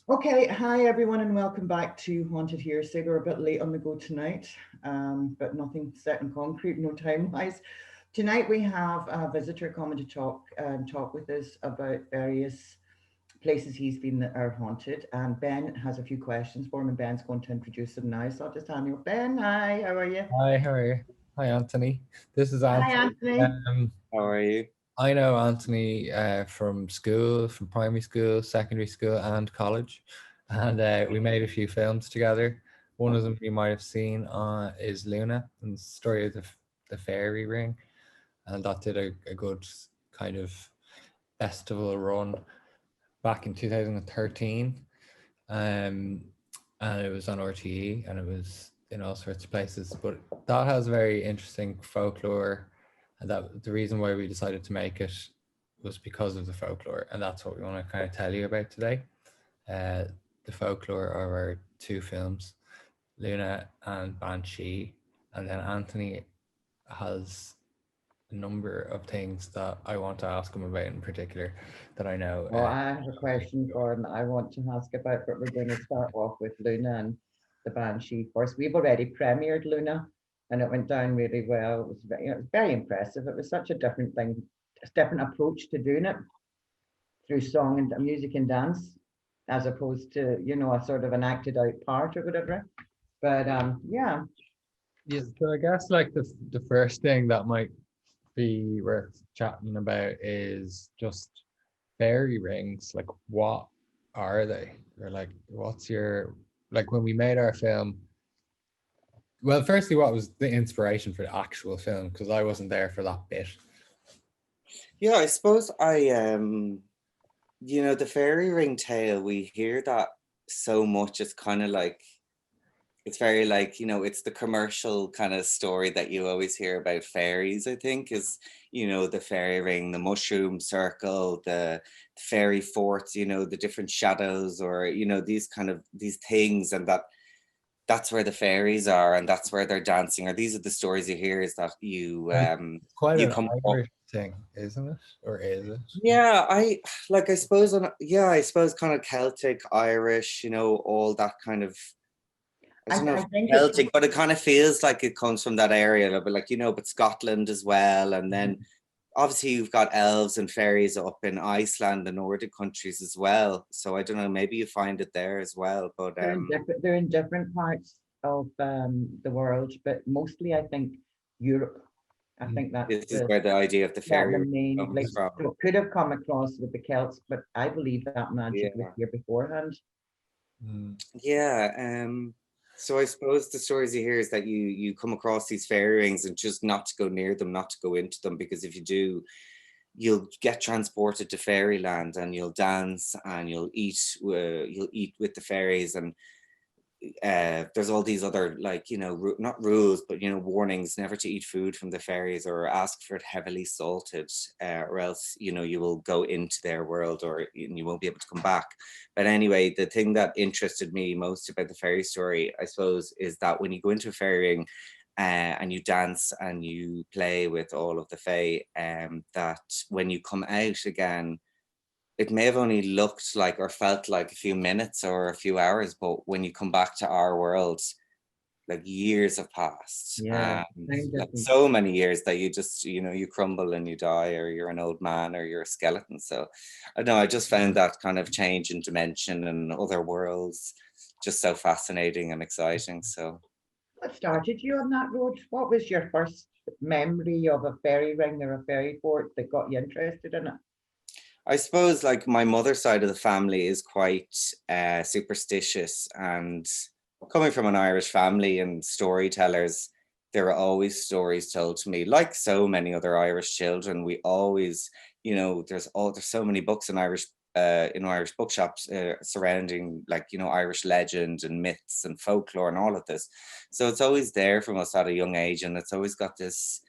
Okay, hi everyone, and welcome back to Haunted Hearsay. We're a bit late on the go tonight, but nothing set in concrete, no time wise. Tonight we have a visitor coming to talk with us about various places he's been that are haunted. And Ben has a few questions for him, and Ben's going to introduce them now. So I'll just hand you. Ben, hi, how are you? Hi, how are you? Hi, Anthony. This is Hi, Anthony. Anthony. How are you? I know Anthony from school, from primary school, secondary school, and college, and we made a few films together. One of them you might have seen is Luna, and the story of the fairy ring, and that did a good kind of festival run back in 2013, and it was on RTE, and it was in all sorts of places. But that has very interesting folklore, and that the reason why we decided to make it was because of the folklore, and that's what we want to kind of tell you about today. Uh, the folklore of our two films, Luna and Banshee, and then Anthony has a number of things that I want to ask him about in particular that I know. Well, I have a question for him that I want to ask about, but we're going to start off with Luna and the Banshee first. We've already premiered Luna, and it went down really well. It was it was very impressive. It was such a different thing, a different approach to doing it through song and music and dance, as opposed to a sort of an acted out part or whatever. But yeah. Yeah, so I guess like the first thing that might be worth chatting about is just fairy rings. Like, what are they? Or like, what's your, like, when we made our film? Well, firstly, what was the inspiration for the actual film? Because I wasn't there for that bit. Yeah, I suppose the fairy ring tale, we hear that so much. It's kind of like, it's very like, it's the commercial kind of story that you always hear about fairies, I think, is, the fairy ring, the mushroom circle, the fairy forts, the different shadows, or, these things, and that's where the fairies are, and that's where they're dancing, or these are the stories you hear, is that It's quite you an come up. Irish thing, isn't it? Or is it? Yeah, I suppose I suppose kind of Celtic, Irish, all that kind of, I don't know I if think Celtic, but it kind of feels like it comes from that area, but but Scotland as well, and then obviously you've got elves and fairies up in Iceland, the Nordic countries as well. So I don't know, maybe you find it there as well. But they're in different parts of the world, but mostly I think Europe. I think that's this is where the idea of the fairy the main, like, comes from. so it could have come across with the Celts, but I believe that magic was Yeah. here beforehand. Yeah. So I suppose the stories you hear is that you come across these fairy rings and just not to go near them, not to go into them, because if you do, you'll get transported to fairyland, and you'll dance and you'll eat with the fairies, and there's all these other, like, not rules, but warnings never to eat food from the fairies, or ask for it heavily salted, or else you will go into their world, or you won't be able to come back. But anyway, the thing that interested me most about the fairy story, I suppose, is that when you go into a fairy ring, and you dance and you play with all of the fae, that when you come out again, it may have only looked like or felt like a few minutes or a few hours, but when you come back to our world, like, years have passed. Yeah, Like so many years that you just, you crumble and you die, or you're an old man, or you're a skeleton. So I know, I just found that kind of change in dimension and other worlds just so fascinating and exciting. So what started you on that road? What was your first memory of a fairy ring or a fairy fort that got you interested in it? I suppose, like, my mother's side of the family is quite superstitious, and coming from an Irish family and storytellers, there are always stories told to me. Like so many other Irish children, we always, there's so many books in Irish bookshops surrounding, like, Irish legend and myths and folklore and all of this. So it's always there from us at a young age, and it's always got this,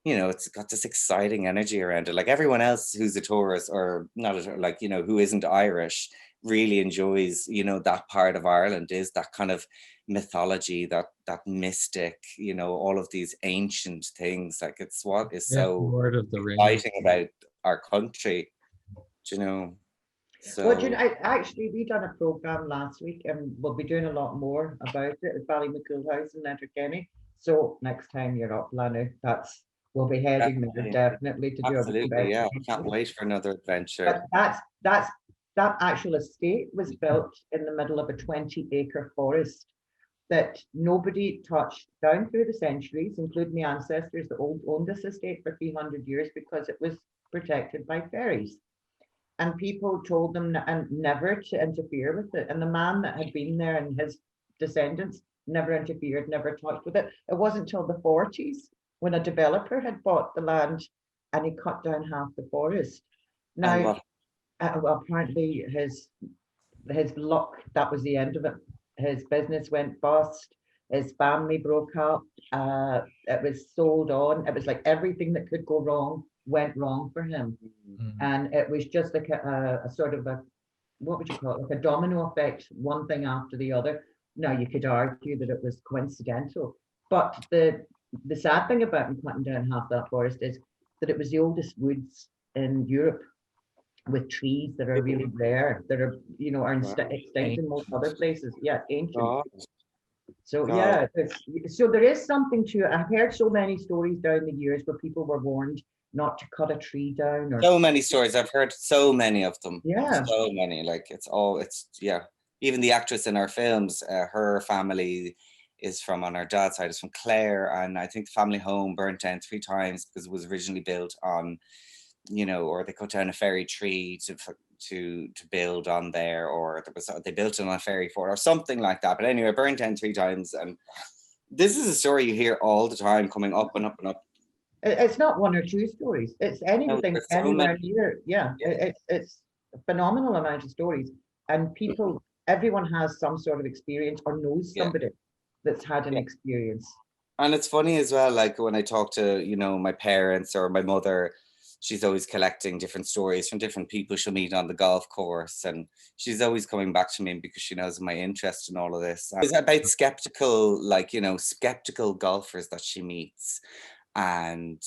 it's got this exciting energy around it. Like, everyone else who's a tourist, or not, like, who isn't Irish, really enjoys, that part of Ireland, is that kind of mythology, that mystic, all of these ancient things. Like, it's what is so Lord of the Rings. exciting about our country, you know. So Well, we done a program last week, and we'll be doing a lot more about it at Ballymacool House in Letterkenny. So next time you're up, Lanu, we'll be heading there definitely to do a absolutely, yeah. I can't investigation. wait for another adventure. But that actual estate was built in the middle of a 20-acre forest that nobody touched down through the centuries, including the ancestors that owned this estate for 300 years, because it was protected by fairies. And people told them never to interfere with it. And the man that had been there and his descendants never interfered, never touched with it. It wasn't until the 40s when a developer had bought the land and he cut down half the forest. Now, well, apparently his luck, that was the end of it. His business went bust. His family broke up. It was sold on. It was like everything that could go wrong went wrong for him. And it was just like a sort of what would you call it? Like a domino effect, one thing after the other. Now you could argue that it was coincidental, but the sad thing about him cutting down half that forest is that it was the oldest woods in Europe, with trees that are really rare, that are extinct in most other places. Yeah, ancient. So yeah, so there is something to it. I've heard so many stories down the years where people were warned not to cut a tree down. Or so many stories. I've heard so many of them. Yeah. So many. Like yeah. Even the actress in our films, her family is on her dad's side is from Clare, and I think the family home burnt down 3 times because it was originally built on, or they cut down a fairy tree to build on there, or they built it on a fairy fort or something like that. But anyway, burnt down 3 times, and this is a story you hear all the time, coming up and up and up. It's not 1 or 2 stories. It's anything anywhere near. Yeah, it's a phenomenal amount of stories, and everyone has some sort of experience or knows somebody that's had an experience. And it's funny as well, like when I talk to, my parents or my mother, she's always collecting different stories from different people she'll meet on the golf course. And she's always coming back to me because she knows my interest in all of this. It's about skeptical golfers that she meets. And,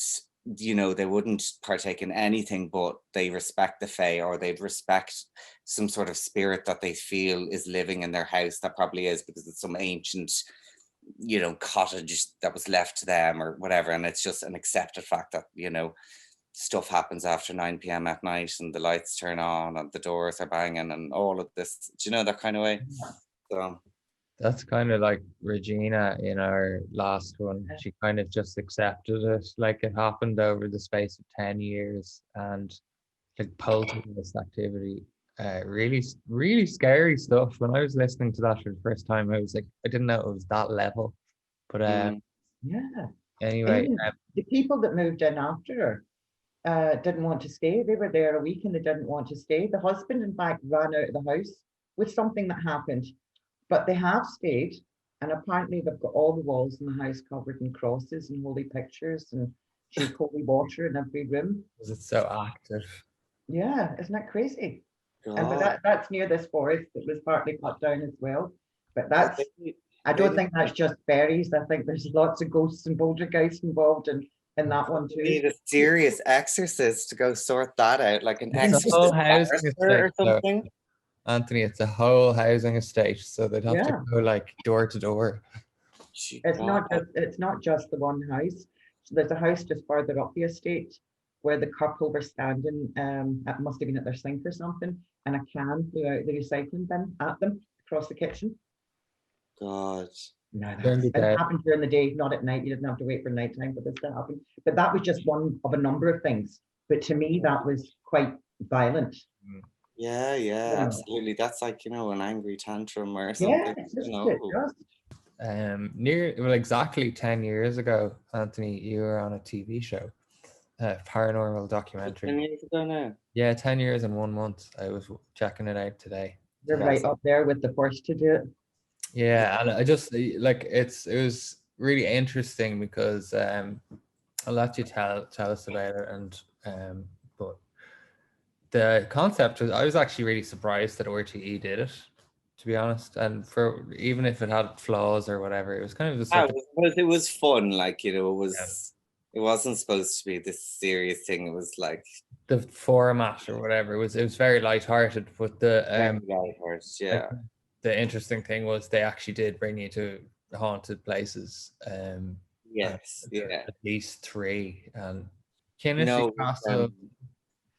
they wouldn't partake in anything, but they respect the fae, or they'd respect some sort of spirit that they feel is living in their house. That probably is because it's some ancient, cottage that was left to them or whatever. And it's just an accepted fact that, stuff happens after 9 p.m. at night and the lights turn on and the doors are banging and all of this, that kind of way. So that's kind of like Regina in our last one. She kind of just accepted it, like it happened over the space of 10 years, and like poltergeist activity, really, really scary stuff. When I was listening to that for the first time, I was like, I didn't know it was that level. But anyway, the people that moved in after her didn't want to stay. They were there a week and they didn't want to stay. The husband, in fact, ran out of the house with something that happened. But they have stayed, and apparently they've got all the walls in the house covered in crosses and holy pictures and cheap holy water in every room. Because it's so active. Yeah, isn't that crazy? God. And that's near this forest that was partly cut down as well. But I don't think that's just fairies. I think there's lots of ghosts and poltergeists involved in that one too. You need a serious exorcist to go sort that out, like an exorcist or something. So, Anthony, it's a whole housing estate, so they'd have to go like door to door. It's not just the one house. So there's a house just further up the estate where the couple were standing. It must have been at their sink or something, and a can flew out the recycling bin at them across the kitchen. God. No, it happened during the day, not at night. You didn't have to wait for nighttime for this to happen. But that was just one of a number of things. But to me, that was quite violent. Yeah, absolutely. That's like, an angry tantrum or something. Exactly 10 years ago, Anthony, you were on a TV show, paranormal documentary. 10 years ago now? Yeah, 10 years and 1 month. I was checking it out today. You're right up there with the first to do it. Yeah, and I just it was really interesting because I'll let you tell us about it, and but the concept was, I was actually really surprised that RTE did it, to be honest, and for even if it had flaws or whatever, it was kind of just it was fun, like, it It wasn't supposed to be this serious thing. It was like the format or whatever. It was very lighthearted, but very lighthearted, yeah. the interesting thing was they actually did bring you to haunted places. Yes, yeah. At least 3. And Kinnitty No, Castle.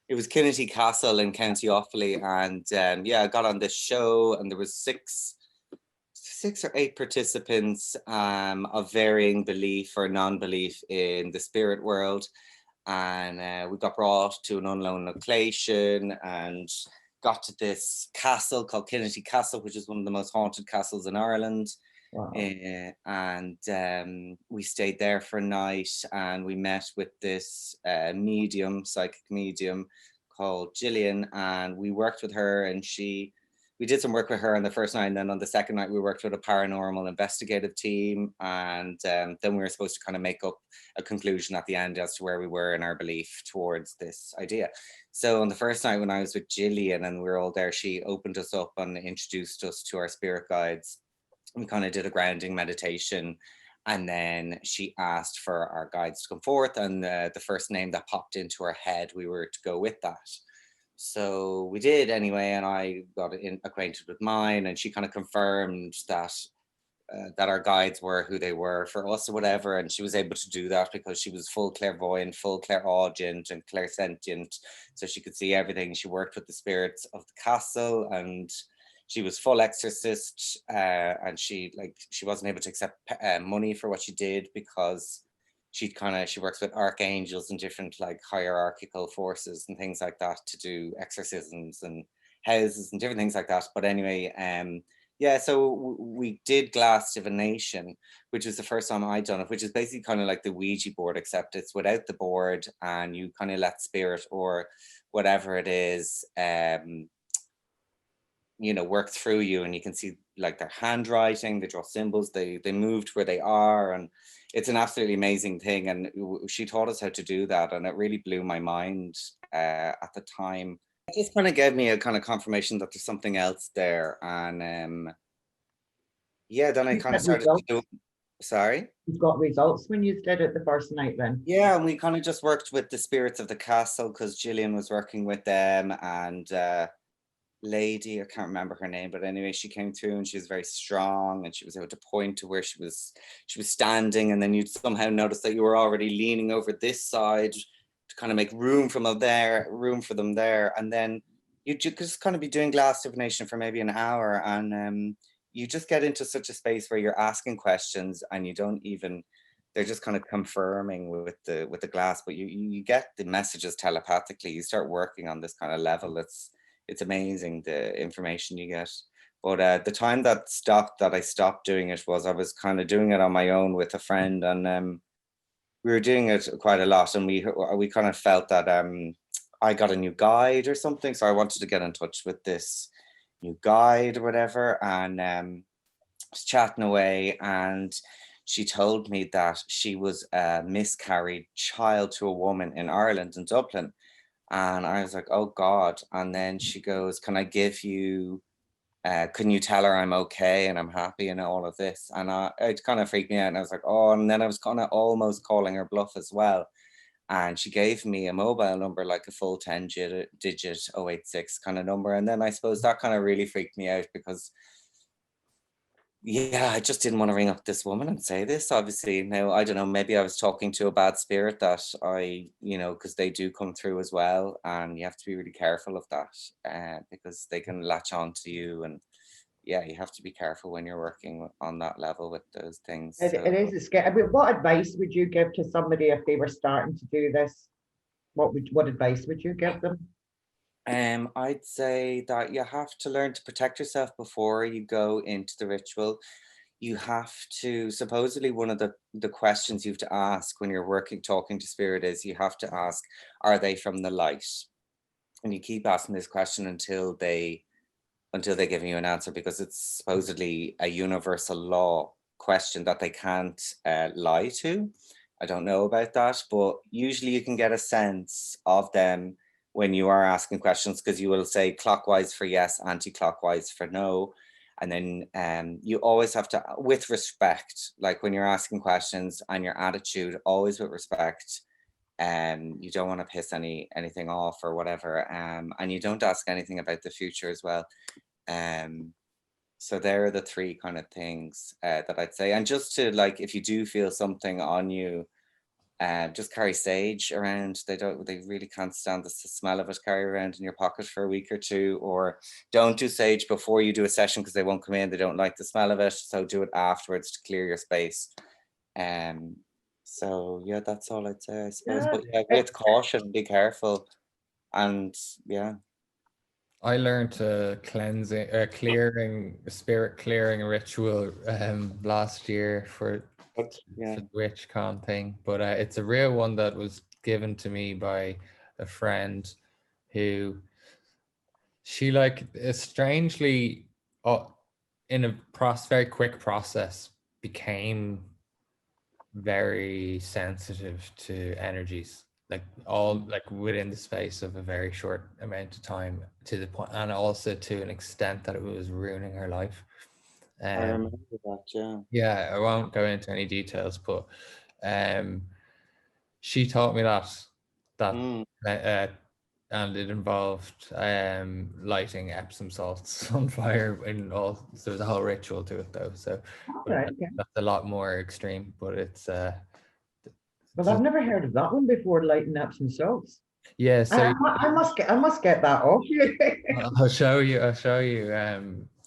it was Kinnitty Castle in County Offaly, and yeah, I got on this show, and there was 6 or 8 participants of varying belief or non-belief in the spirit world, and we got brought to an unknown location and got to this castle called Kinnitty Castle, which is one of the most haunted castles in Ireland. Wow. And we stayed there for a night, and we met with this psychic medium called Gillian, and we worked with her, and we did some work with her on the first night, and then on the second night we worked with a paranormal investigative team, and then we were supposed to kind of make up a conclusion at the end as to where we were in our belief towards this idea. So on the first night when I was with Gillian and we were all there, she opened us up and introduced us to our spirit guides. We kind of did a grounding meditation, and then she asked for our guides to come forth, and the first name that popped into her head, we were to go with that. So we did anyway, and I got acquainted with mine, and she kind of confirmed that that our guides were who they were for us or whatever, and she was able to do that because she was full clairvoyant, full clairaudient and clairsentient, so she could see everything. She worked with the spirits of the castle, and she was full exorcist, and she wasn't able to accept money for what she did because she works with archangels and different like hierarchical forces and things like that to do exorcisms and houses and different things like that. But anyway, yeah, so we did glass divination, which was the first time I'd done it, which is basically kind of like the Ouija board, except it's without the board, and you kind of let spirit or whatever it is work through you, and you can see like their handwriting, they draw symbols, they moved where they are, and it's an absolutely amazing thing. And she taught us how to do that, and it really blew my mind at the time. It just kind of gave me a kind of confirmation that there's something else there. And yeah, then I kind of started to do. Sorry? You've got results when you did it the first night then? Yeah, and we kind of just worked with the spirits of the castle because Gillian was working with them, and lady, I can't remember her name, but anyway, she came through and she was very strong, and she was able to point to where she was standing, and then you'd somehow notice that you were already leaning over this side to kind of make room for them there, and then you just kind of be doing glass divination for maybe an hour, and you just get into such a space where you're asking questions and you don't even, they're just kind of confirming with the glass, but you get the messages telepathically. You start working on this kind of level. It's amazing the information you get. But the time that I stopped doing it was I was kind of doing it on my own with a friend, and we were doing it quite a lot, and we kind of felt that I got a new guide or something, so I wanted to get in touch with this new guide or whatever, and was chatting away, and she told me that she was a miscarried child to a woman in Ireland, in Dublin. And I was like, oh God. And then she goes, can I give you, can you tell her I'm okay and I'm happy and all of this? And it kind of freaked me out. And I was like, oh, and then I was kind of almost calling her bluff as well. And she gave me a mobile number, like a full 10-digit 086 kind of number. And then I suppose that kind of really freaked me out because, yeah, I just didn't want to ring up this woman and say this. Obviously, now, I don't know, maybe I was talking to a bad spirit that because they do come through as well. And you have to be really careful of that because they can latch on to you. And yeah, you have to be careful when you're working on that level with those things. It is a scary. I mean, what advice would you give to somebody if they were starting to do this? What advice would you give them? I'd say that you have to learn to protect yourself before you go into the ritual. You have to, supposedly one of the questions you have to ask when you're talking to spirit is you have to ask, are they from the light? And you keep asking this question until they give you an answer, because it's supposedly a universal law question that they can't lie to. I don't know about that, but usually you can get a sense of them when you are asking questions, because you will say clockwise for yes, anti-clockwise for no. And then you always have to, with respect, like when you're asking questions, and your attitude, always with respect. You don't want to piss anything off or whatever. And you don't ask anything about the future as well. So there are the three kind of things that I'd say. And just to, like, if you do feel something on you, just carry sage around. They really can't stand the smell of it. Carry around in your pocket for a week or two, or don't do sage before you do a session because they won't come in. They don't like the smell of it. So do it afterwards to clear your space. So yeah, that's all I'd say, I suppose. Yeah. But yeah, with caution, be careful. And yeah. I learned a spirit clearing ritual last year for the witch con thing, but it's a real one that was given to me by a friend who she strangely in a very quick process became very sensitive to energies, like within the space of a very short amount of time, to the point, and also to an extent that it was ruining her life. I remember that, yeah, I won't go into any details, but she taught me that and it involved lighting Epsom salts on fire, and all. So there's a whole ritual to it though, so that's a lot more extreme, but it's well, I've never heard of that one before, lighting Epsom salts. Yeah, so I must get that off you. I'll show you.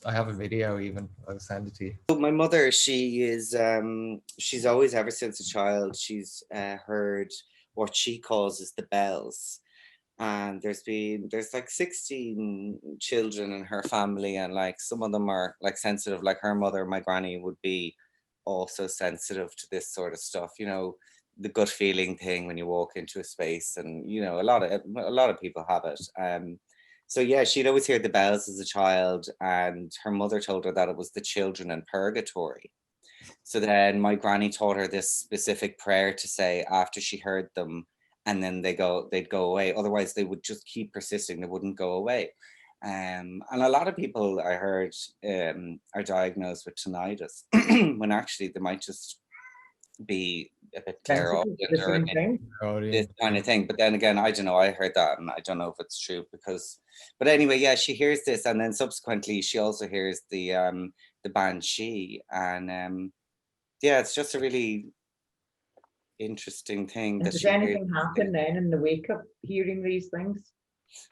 I have a video even. I'll send it to you. My mother, she's always, ever since a child, she's heard what she calls the bells. And there's like 16 children in her family, and like some of them are like sensitive. Like her mother, my granny, would be also sensitive to this sort of stuff, you know, the gut feeling thing when you walk into a space, and you know, a lot of people have it. So yeah, she'd always hear the bells as a child, and her mother told her that it was the children in purgatory. So then my granny taught her this specific prayer to say after she heard them, and then they'd go away. Otherwise, they would just keep persisting. They wouldn't go away. And a lot of people, I heard, are diagnosed with tinnitus when actually they might just be a bit clairaudient or this kind of thing. But then again, I don't know. I heard that, and I don't know if it's true but anyway, yeah, she hears this, and then subsequently she also hears the banshee, and yeah, it's just a really interesting thing. Does anything happen then in the wake of hearing these things?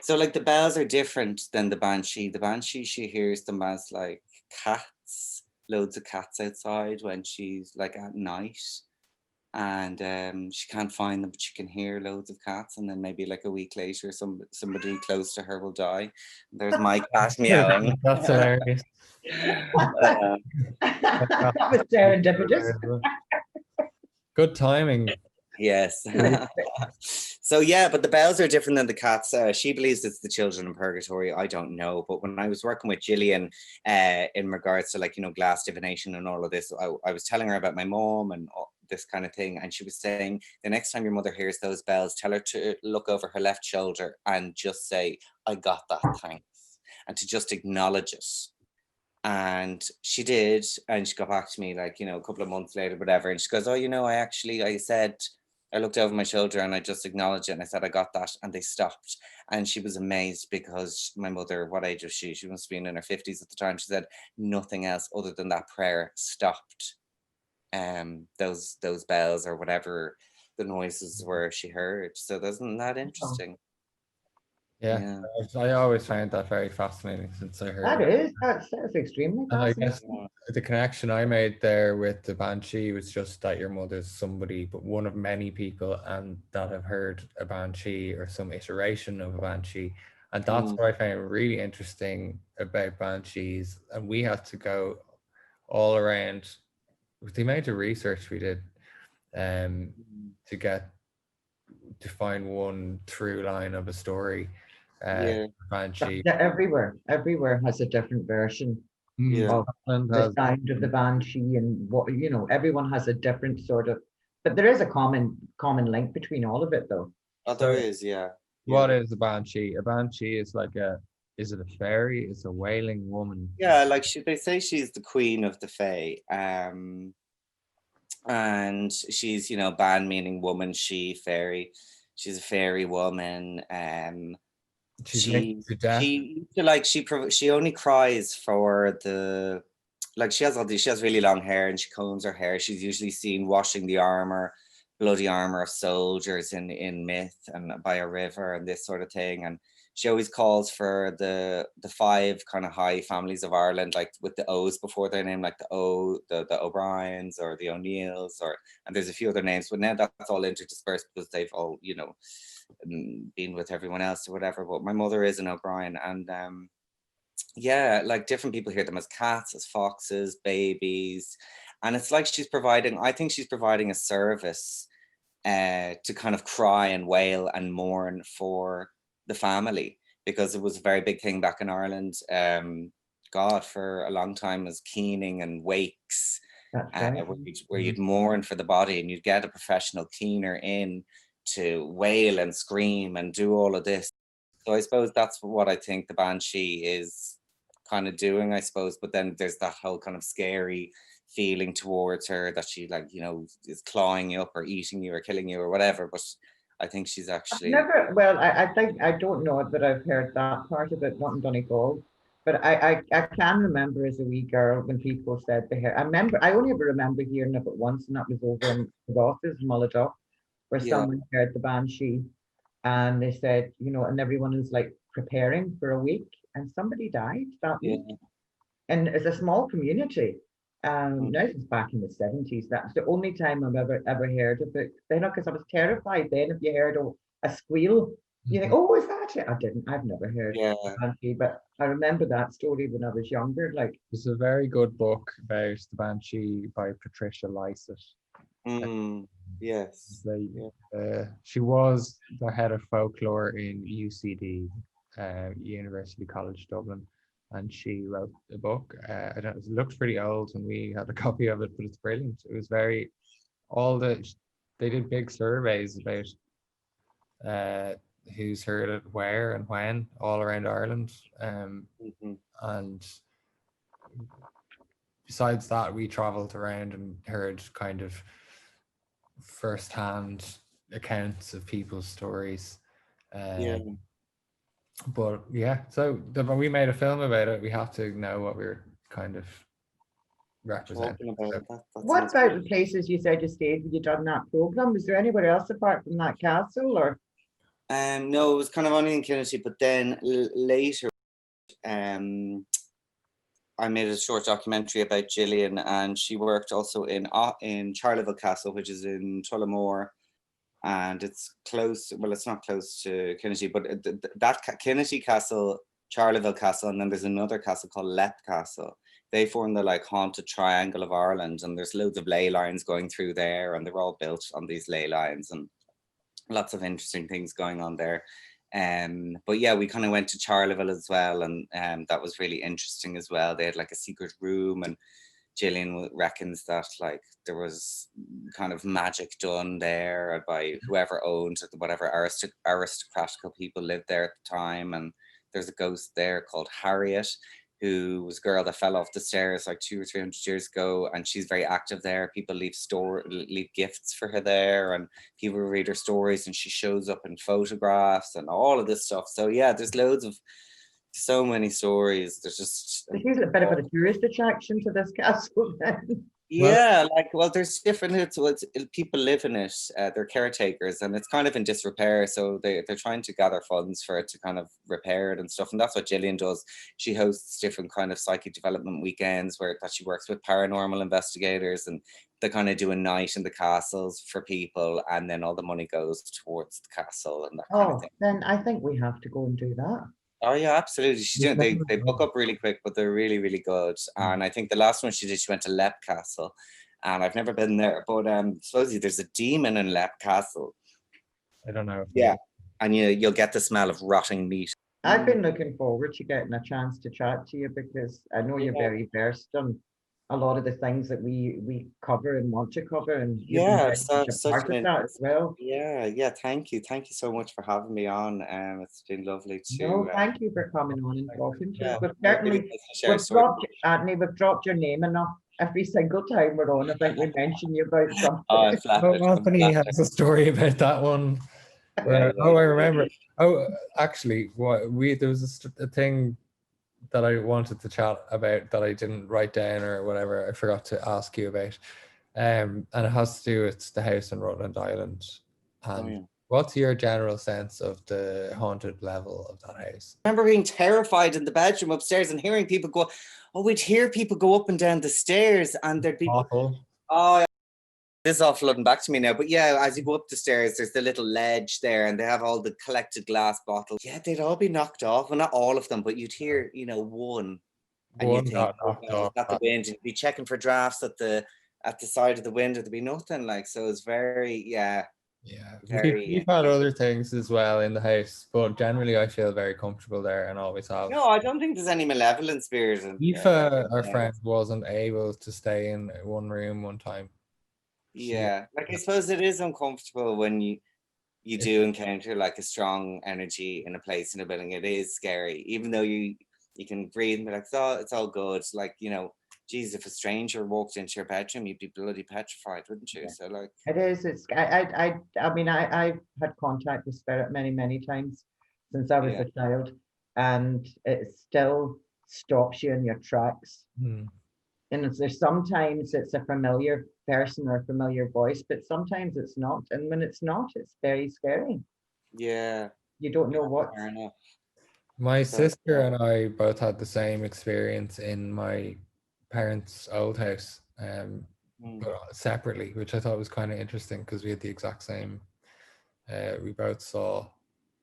So like the bells are different than the banshee. The banshee, she hears them as like cats, loads of cats outside when she's like at night, and she can't find them, but she can hear loads of cats, and then maybe like a week later somebody close to her will die. There's my cat meowing. That's hilarious. That was serendipitous. Good timing. Yes. So yeah, but the bells are different than the cats. She believes it's the children in purgatory. I don't know, but when I was working with Gillian in regards to, like, you know, glass divination and all of this, I was telling her about my mom and this kind of thing, and she was saying the next time your mother hears those bells, tell her to look over her left shoulder and just say, "I got that, thanks," and to just acknowledge it. And she did, and she got back to me, like, you know, a couple of months later, whatever, and she goes, "Oh, you know, I said, I looked over my shoulder and I just acknowledged it, and I said, I got that," and they stopped. And she was amazed, because my mother, what age was she? She must have been in her 50s at the time. She said nothing else other than that prayer stopped those bells or whatever the noises were she heard. So isn't that interesting? Yeah. I always found that very fascinating since I heard that's extremely fascinating. And I guess the connection I made there with the banshee was just that your mother's somebody, but one of many people, and that have heard a banshee or some iteration of a banshee. And that's what I found really interesting about banshees. And we had to go all around with the amount of research we did to find one through line of a story. Banshee. Everywhere has a different version of the sound of the banshee, and what, you know, everyone has a different sort of, but there is a common link between all of it though. Oh, there is, yeah. What is a banshee? A banshee is like is it a fairy? It's a wailing woman. Yeah, like they say she's the queen of the fae. And she's, you know, ban meaning woman, she, fairy. She's a fairy woman. She's linked to death. She only cries for the, like, she has really long hair and she combs her hair. She's usually seen washing the armor, bloody armor of soldiers in myth and by a river and this sort of thing. And she always calls for the five kind of high families of Ireland, like with the O's before their name, like the O'Briens or the O'Neills, and there's a few other names, but now that's all interdispersed because they've all, you know, been with everyone else or whatever. But my mother is an O'Brien, and yeah, like different people hear them as cats, as foxes, babies, and it's like I think she's providing a service to kind of cry and wail and mourn for the family, because it was a very big thing back in Ireland. God, for a long time, was keening and wakes, where you'd mourn for the body, and you'd get a professional cleaner in to wail and scream and do all of this. So I suppose that's what I think the banshee is kind of doing, I suppose. But then there's that whole kind of scary feeling towards her that she, like, you know, is clawing you up or eating you or killing you or whatever. But I think she's actually I think I don't know it, but I've heard that part of it, not in Donegal. But I can remember as a wee girl when people said they heard. I only ever remember hearing of it once, and that was over in Loftus, Mulladock, where someone heard the banshee, and they said, you know, and everyone is like preparing for a week, and somebody died that week, and it's a small community. Now it's back in the 70s. That's the only time I've ever heard of it. Then, because I was terrified then, if you heard a squeal, you think, oh, is that it? I've never heard banshee, but I remember that story when I was younger. Like, there's a very good book about the banshee by Patricia Lysett. Yes. She was the head of folklore in UCD, University College Dublin, and she wrote a book. I don't. It looks pretty old, and we had a copy of it, but it's brilliant. It was very they did big surveys about who's heard it where and when all around Ireland, and besides that, we traveled around and heard kind of first-hand accounts of people's stories. But yeah, so when we made a film about it, we have to know what we're kind of representing. What about the places you said you stayed when you done that program? Was there anywhere else apart from that castle, or? No, it was kind of only in Kinnitty, but then later, I made a short documentary about Gillian, and she worked also in Charleville Castle, which is in Tullamore, and it's close. Well, it's not close to Kinnitty, but that Kinnitty Castle, Charleville Castle, and then there's another castle called Lep Castle. They form the like haunted triangle of Ireland, and there's loads of ley lines going through there, and they're all built on these ley lines, and lots of interesting things going on there. But yeah, we kind of went to Charleville as well, and that was really interesting as well. They had like a secret room, and Gillian reckons that like there was kind of magic done there by whoever owned whatever aristocratical people lived there at the time. And there's a ghost there called Harriet, who was a girl that fell off the stairs like 200 or 300 years ago, and she's very active there. People leave gifts for her there, and people read her stories, and she shows up in photographs and all of this stuff. So yeah, there's so many stories. There's just a bit of a tourist attraction to this castle then. Yeah, there's different. People live in it. They're caretakers, and it's kind of in disrepair. So they're trying to gather funds for it to kind of repair it and stuff. And that's what Gillian does. She hosts different kind of psychic development weekends that she works with paranormal investigators, and they kind of do a night in the castles for people, and then all the money goes towards the castle and that kind of thing. Then I think we have to go and do that. Oh yeah, absolutely. She's doing. They book up really quick, but they're really, really good. And I think the last one she did, she went to Lep Castle, and I've never been there. But supposedly there's a demon in Lep Castle. I don't know. Yeah, and you'll get the smell of rotting meat. I've been looking forward to getting a chance to chat to you, because I know you're very versed on a lot of the things that we cover and want to cover, and you've been Yeah, very so much a such part an of that as well. yeah. Thank you so much for having me on. It's been lovely No, to thank you for coming on and talking to us. yeah, We've really certainly, nice to share we've stories. dropped, Anthony, we've dropped your name enough every single time we're on. I think we mention you about Oh, something. I'm flattered. I'm Anthony flattered. has a story about that one. Yeah, Oh, I remember. Oh, actually, there was a thing that I wanted to chat about that I didn't write down or whatever. I forgot to ask you about. And it has to do with the house on Rutland Island. And yeah. what's your general sense of the haunted level of that house? I remember being terrified in the bedroom upstairs and hearing people go, oh, we'd hear people go up and down the stairs and there'd be, Awful. oh, this is all flooding back to me now. But yeah, as you go up the stairs, there's the little ledge there and they have all the collected glass bottles. Yeah, they'd all be knocked off. Well, not all of them, but you'd hear, one. And One you'd think, got oh, knocked well, off. at the wind, you'd be checking for drafts at the side of the window. There'd be nothing like, so it's very, Yeah, very. we've had other things as well in the house, but generally I feel very comfortable there and always have. No, I don't think there's any malevolent spirit. If our friend wasn't able to stay in one room one time. Yeah, like I suppose it is uncomfortable when you do encounter like a strong energy in a place, in a building. It is scary, even though you can breathe and be like, oh, it's all good. Like, geez, if a stranger walked into your bedroom, you'd be bloody petrified, wouldn't you? Yeah. So like, It is. It's. I mean, I've had contact with spirit many times since I was a child, and it still stops you in your tracks. And there's sometimes it's a familiar person or a familiar voice, but sometimes it's not. And when it's not, it's very scary. Yeah, You don't know what. fair enough. My sister and I both had the same experience in my parents' old house, but separately, which I thought was kind of interesting because we had the exact same. We both saw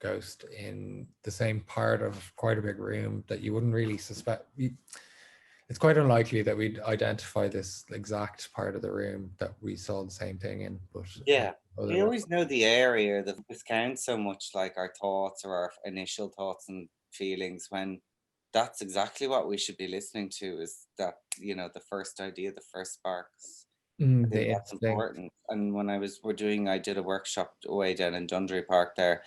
ghost in the same part of quite a big room that you wouldn't really suspect. It's quite unlikely that we'd identify this exact part of the room that we saw the same thing in. But yeah, we always know the area that discounts so much like our thoughts or our initial thoughts and feelings, when that's exactly what we should be listening to, is that, the first idea, the first sparks. I think that's important. And when I did a workshop away down in Dundry Park there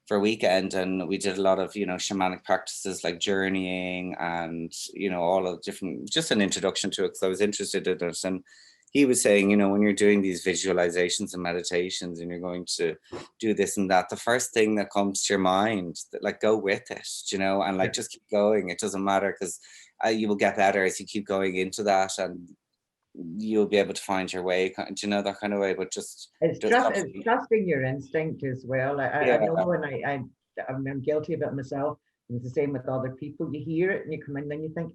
for a weekend, and we did a lot of shamanic practices like journeying and all of different, just an introduction to it because I was interested in it. And he was saying, when you're doing these visualizations and meditations and you're going to do this and that, the first thing that comes to your mind, like, go with it, and like just keep going. It doesn't matter, because you will get better as you keep going into that, and you'll be able to find your way, that kind of way. But it's trusting your instinct as well. I know, and I'm guilty of it myself. And it's the same with other people. You hear it and you come in and you think,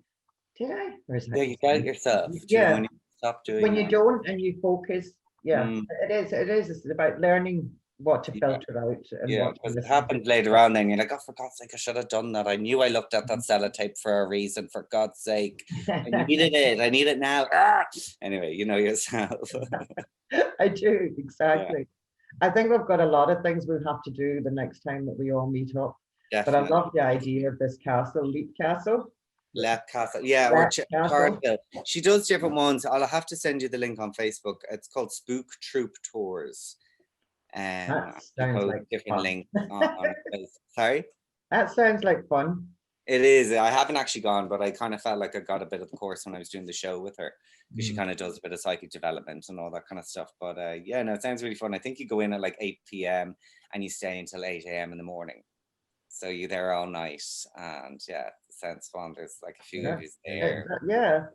did I? Or is you doubt yourself. Yeah. When you stop doing when that. you don't and you focus, it is. It's about learning what to filter out. And what because it happened later on, then you're like, oh, for God's sake, I should have done that. I knew I looked at that sellotape for a reason, for God's sake. I needed it. I need it now. Anyway, you know yourself. I do, exactly. I think we've got a lot of things we'll have to do the next time that we all meet up. Definitely. But I love the idea of this castle, Leap Castle. Left Castle, yeah, or Charleville. She does different ones. I'll have to send you the link on Facebook. It's called Spook Troop Tours. That sounds like different fun. links on Sorry? That sounds like fun. It is. I haven't actually gone, but I kind of felt like I got a bit of the course when I was doing the show with her, because she kind of does a bit of psychic development and all that kind of stuff. But yeah, no, it sounds really fun. I think you go in at like 8 p.m. and you stay until 8 a.m. in the morning. So you're there all night, and yeah, it sounds fun. There's like a few of you there. Yeah.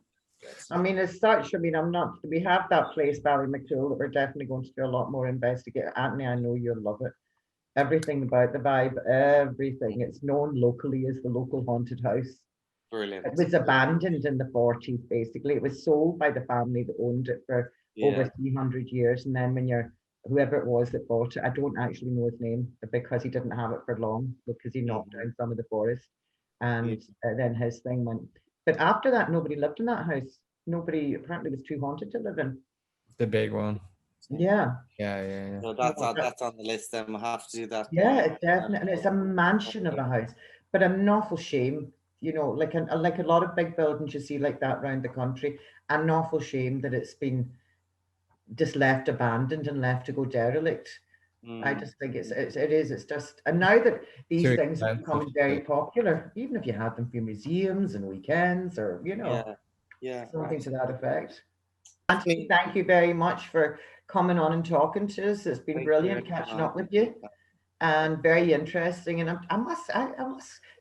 I mean, as such, we have that place, Ballymacrool, that we're definitely going to do a lot more investigate. Anthony, I know you'll love it. Everything about the vibe, everything. It's known locally as the local haunted house. Brilliant. It was abandoned in the 40s, basically. It was sold by the family that owned it for over 300 years. And then whoever it was that bought it, I don't actually know his name, because he didn't have it for long, because he knocked down some of the forest. And then his thing went. But after that, nobody lived in that house. Nobody, apparently, was too haunted to live in. The big one. Yeah. So that's on the list. Then we'll have to do that. Yeah, it's definitely, and it's a mansion of a house, but an awful shame you know, like a lot of big buildings you see like that around the country, and an awful shame that it's been just left abandoned and left to go derelict. I just think it's just, and now that these Too things are expensive becoming to very do. popular, even if you had them for museums and weekends, or you know, Yeah, something to that effect. Definitely. Thank you very much for coming on and talking to us. It's been Thank brilliant you. catching up with you, and very interesting. And I must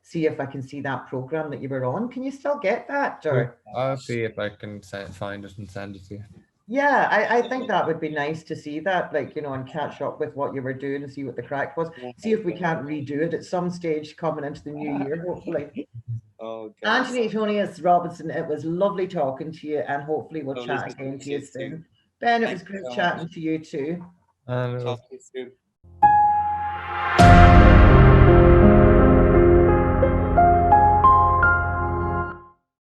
see if I can see that program that you were on. Can you still get that? Or I'll see if I can find it and send it to you. yeah, I think that would be nice to see that, like, you know, and catch up with what you were doing and see what the crack was. See if we can't redo it at some stage coming into the new year, hopefully. Oh, Anthony Tonius Robinson, it was lovely talking to you, and hopefully we'll Lovely chat speaking again to to you you too. soon. Ben, it Thank was you great so much. chatting to you too. And it was Talk to you soon.